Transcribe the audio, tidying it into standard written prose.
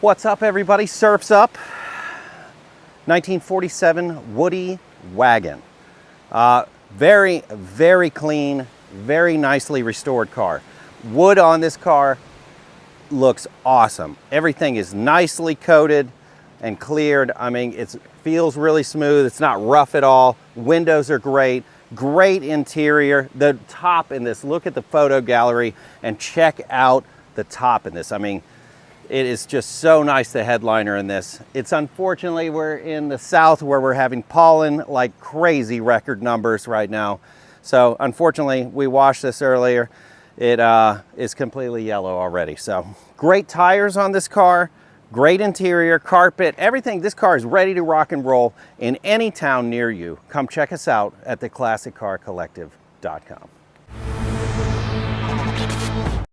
What's up, everybody? Surf's up. 1947 Woody Wagon. Very, very clean, very nicely restored car. Wood on this car looks awesome. Everything is nicely coated and cleared. I mean, it feels really smooth. It's not rough at all. Windows are great. Great interior. The top in this, look at the photo gallery and check out the top in this. I mean, it is just so nice, the headliner in this. It's unfortunately, we're in the south where we're having pollen like crazy, record numbers right now. So unfortunately, we washed this earlier. It is completely yellow already. So great tires on this car, great interior, carpet, everything. This car is ready to rock and roll in any town near you. Come check us out at theclassiccarcollective.com.